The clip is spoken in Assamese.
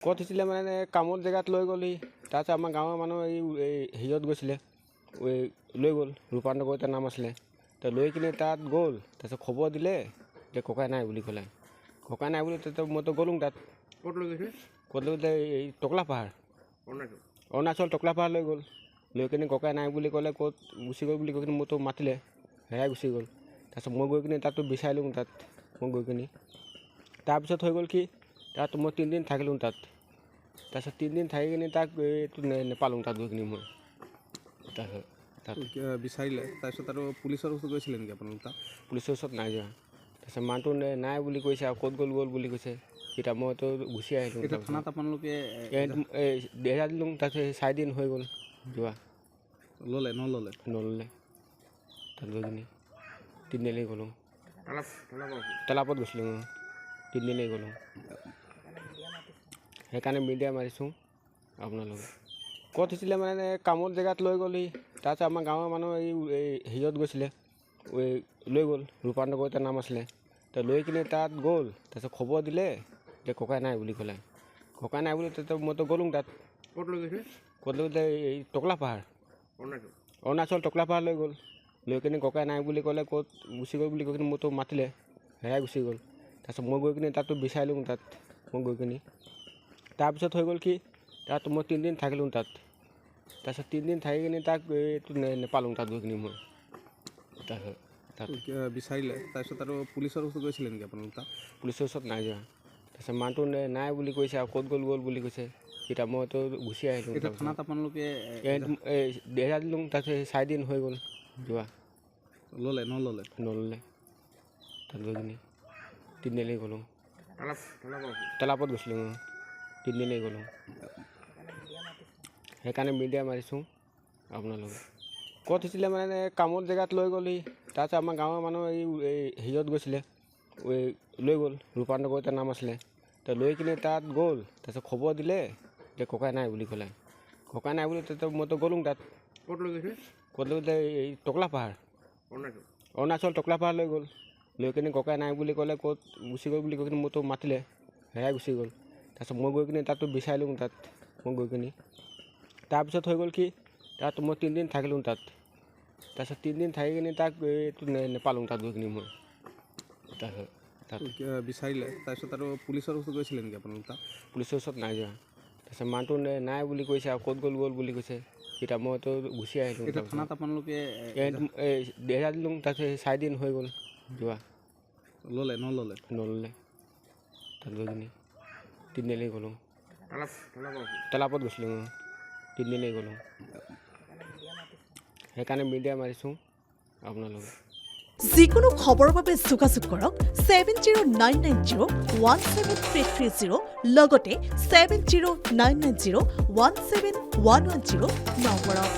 ক'ত হৈছিলে মানে কামৰ জেগাত লৈ গ'লহি। তাৰপিছত আমাৰ গাঁৱৰ মানুহ এই হেৰিয়ত গৈছিলে, লৈ গ'ল, ৰূপান্তৰ কৰি তাৰ নাম আছিলে। তো লৈ কিনে তাত গ'ল, তাৰপিছত খবৰ দিলে যে ককাই নাই বুলি ক'লে। ককাই নাই বুলি মইতো গ'লোঁ তাত। ক'ত লৈ গৈছে? ক'ত লৈ গৈছে? এই টকলা পাহাৰ, অৰুণাচল টকলা পাহাৰ লৈ গ'ল। লৈ কিনে ককাই নাই বুলি ক'লে, ক'ত গুচি গ'ল বুলি কৈ কিনে মোৰতো মাতিলে, হেৰাই গুচি গ'ল। তাৰপিছত মই গৈ কিনে তাততো বিচাৰিলোঁ তাত, মই গৈ কিনে তাৰপিছত হৈ গ'ল কি, তাত মই 3 দিন থাকিলোঁ তাত। তাৰপিছত 3 দিন থাকি কিনে তাক এইটো নেপালোঁ তাত গৈ কিনে মই। তাত বিচাৰিলে, তাৰপিছত আৰু পুলিচৰ ওচৰত গৈছিলে নেকি আপোনালোক তাত? পুলিচৰ ওচৰত নাই যোৱা। তাৰপিছত মানুহটো নাই বুলি কৈছে আৰু ক'ত গ'ল বুলি কৈছে। এতিয়া মইতো গুচি আহিলোঁ। এতিয়া থানাত আপোনালোকে দেৰা দিলোঁ, তাৰপিছত 4 দিন হৈ গ'ল যোৱা। নল'লে তাত গৈ কিনে 3 দিনেই গ'লোঁ। তালাপত গৈছিলোঁ, 3 দিনেই গ'লোঁ। সেইকাৰণে মিডিয়া মাৰিছোঁ আপোনালোকে। ক'ত হৈছিলে মানে কামৰ জেগাত লৈ গ'লহি। তাৰপিছত আমাৰ গাঁৱৰ মানুহ এই হেৰিয়ত গৈছিলে, লৈ গ'ল, ৰূপান্তৰ কৰি তাৰ নাম আছিলে। তো লৈ কিনে তাত গ'ল, তাৰপিছত খবৰ দিলে যে ককাই নাই বুলি ক'লে। ককাই নাই বুলি মইতো গ'লোঁ তাত। ক'ত লৈ গৈছে? ক'ত লৈ গৈছে? এই টকলা পাহাৰ, অৰুণাচল টকলা পাহাৰ লৈ গ'ল। লৈ কিনে ককাই নাই বুলি ক'লে, ক'ত গুচি গ'ল বুলি কৈ কিনে মোৰতো মাতিলে, হেৰাই গুচি গ'ল। তাৰপিছত মই গৈ কিনে তাততো বিচাৰিলোঁ তাত, মই গৈ কিনে তাৰপিছত হৈ গ'ল কি, তাত মই 3 দিন থাকিলোঁ তাত। তাৰপিছত 3 দিন থাকি কিনে তাক এইটো নেপালোঁ তাত গৈ কিনে মই। তাত বিচাৰিলে, তাৰপিছত আৰু পুলিচৰ ওচৰত গৈছিলে নেকি আপোনালোক তাত? পুলিচৰ ওচৰত নাই যোৱা। তাৰপিছত মানুহটো নাই বুলি কৈছে আৰু ক'ত গ'ল বুলি কৈছে। এতিয়া মইতো গুচি আহিলোঁ। এতিয়া থানাত আপোনালোকে দেৰা দিলোঁ, তাৰপিছত 4 দিন হৈ গ'ল যোৱা। নল'লে তাত গৈ কিনে 3 দিনেই গ'লোঁ। তালাপত গৈছিলোঁ, 3 দিনেই গ'লোঁ। সেইকাৰণে মিডিয়া মাৰিছোঁ আপোনালোকে। ক'ত হৈছিলে মানে কামৰ জেগাত লৈ গ'লহি। তাৰপিছত আমাৰ গাঁৱৰ মানুহ এই হেৰিয়ত গৈছিলে, লৈ গ'ল, ৰূপান্তৰ কৰি তাৰ নাম আছিলে। তো লৈ কিনে তাত গ'ল, তাৰপিছত খবৰ দিলে যে ককাই নাই বুলি ক'লে। ককাই নাই বুলি মইতো গ'লোঁ তাত। ক'ত লৈ গৈছে? ক'ত লৈ গৈছে? এই টকলা পাহাৰ, অৰুণাচল টকলা পাহাৰ লৈ গ'ল। লৈ কিনে ককাই নাই বুলি ক'লে, ক'ত গুচি গ'ল বুলি কৈ কিনে মোৰতো মাতিলে, হেৰাই গুচি গ'ল। তাৰপিছত মই গৈ কিনে তাততো বিচাৰিলোঁ তাত, মই গৈ কিনে তাৰপিছত হৈ গ'ল কি, তাত মই 3 দিন থাকিলোঁ তাত। তাৰপিছত 3 দিন থাকি কিনে তাক এইটো নেপালোঁ তাত গৈ কিনে মই। তাত বিচাৰিলে, তাৰপিছত আৰু পুলিচৰ ওচৰত গৈছিলে নেকি আপোনালোক তাত? পুলিচৰ ওচৰত নাই যোৱা। তাৰপিছত মানুহটো নাই বুলি কৈছে আৰু ক'ত গ'ল বুলি কৈছে। এতিয়া মইতো গুচি আহিলোঁ। এতিয়া থানাত আপোনালোকে দেৰা দিলোঁ, তাৰপিছত 4 দিন হৈ গ'ল যোৱা। নল'লে তাত গৈ কিনে 3 দিনেই গ'লোঁ। তালাপত গৈছিলোঁ, 3 দিনেই গ'লোঁ। সেইকাৰণে মিডিয়া মাৰিছোঁ আপোনালোকে। যিকোনো খবৰৰ বাবে যোগাযোগ কৰক 7099017330 লগতে 7099017110 নম্বৰত।